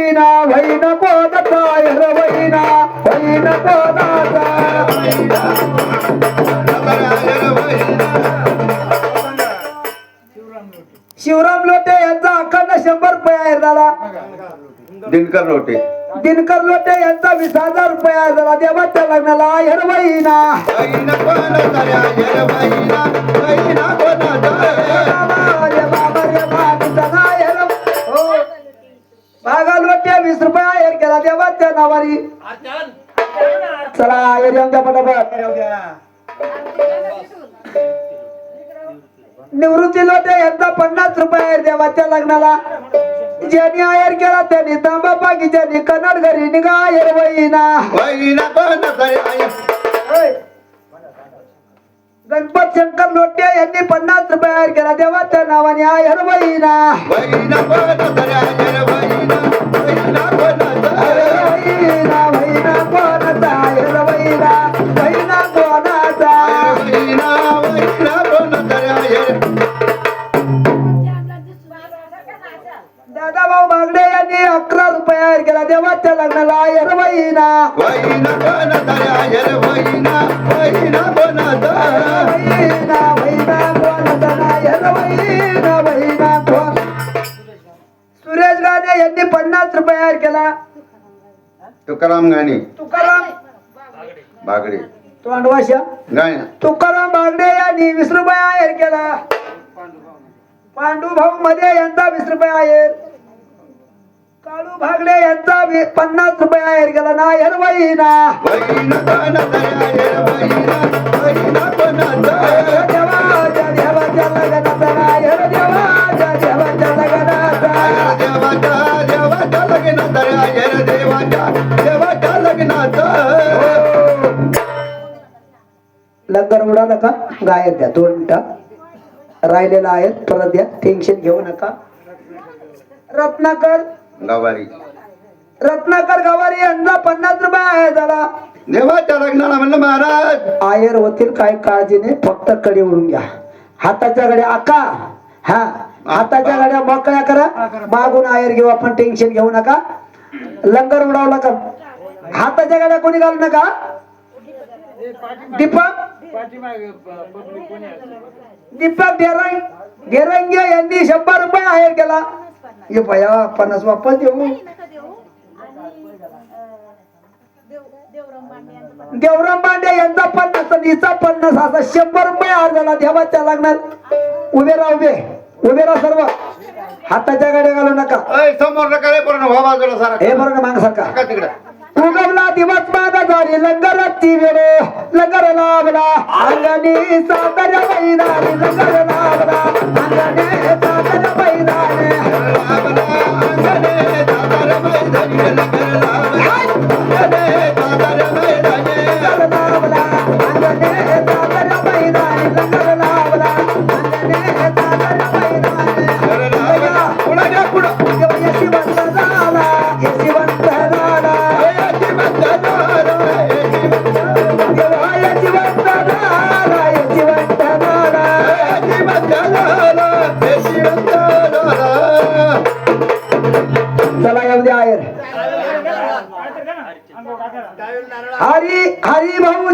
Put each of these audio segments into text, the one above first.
वैना वैन कोणाचा यर वैना वैन कोणाचा शिवराम लोटे यांचा अखंड 100 रुपये आहे झाला. दिनकर लोटे दिनकर लोटे यांचा 20,000 रुपये आहे झाला. देवाच्या लग्नाला यर वैना बागा लोटे 20 रुपये आहेर केला देवाच्या नावारी. चला आहेर येऊन द्या पटापट. निवृत्ती लोटे यांचा 50 रुपये आहेर देवाच्या लग्नाला. ज्यांनी आहेर केला त्यांनी तांबा बागीच्यानी कन्नड घरी निघा आहेर वैना. गणपत शंकर लोटे यांनी 50 रुपये आहेर केला देवाच्या नावाने आहेर वैना. वैना वैना कोणाचा आहेर वैना वैना कोणाचा. दादा भाऊ बागडे यांनी 11 रुपये आहेर केला देवाच्या लग्नाला आहेर वैना. वैना वैना कोणाचा आहेर वैना वैना कोण. सुरेश गाणे यांनी 50 रुपये आहेर केला. तुकाराम गाणी तुकाराम बागडे तोंडवाशा गाणी तुकाराम बागडे यांनी 20 रुपये आहेर केला. पांडू भाऊ मध्ये यांचा 20 रुपये आहेर. काळू भागडे यांचा 50 रुपये आहेर केला ना आहेर वैना. देवाच्या देवाच्या लग्नाचा ना आहेर देवाच्या देवाच्या लग्नाचा. लंगर उडाला का गायब द्या 2 मिनिटं राहिलेला आहे परत द्या. टेन्शन घेऊ नका. रत्नाकर गवारी यांना 50 रुपये आहे झाला. देवाच्या लग्नाला म्हणलं महाराज आयर होतील काही काळजीने फक्त कडे उडून घ्या. हाताच्या घड्या आका हा हाताच्या घड्या मोकळ्या करा. मागून आयर घेऊ आपण टेन्शन घेऊ नका. लंगर उडवला का हाताच्या घड्या कोणी घालू नका. दीपक गेरंगे यांनी 100 रुपये आहेर केला. ये भया 50 वापस देऊ. देवराम बांडे यांचा 50 नीचा 50 असा 100 रुपये हार झाला देवाच्या लग्नात. उभे राहा सर्व. हाताच्या गाड्या घालू नका. समोर नका रे पूर्ण व्हा बाजूला सारा. हे बरं ना माग सारखा तिकडे उगवला दिवस मागा झाली लंगराची वेळ. लंगर लावला अंगणी सागर बैलाने. लंगर लावला अंगणी सागर बैलाने. चला येऊ द्या आहेर. हरी भाऊ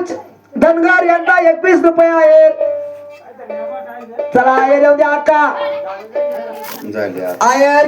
धनगर यांचा 21 रुपये आहेर. चला आहेर येऊ द्या आका. झाली आहेर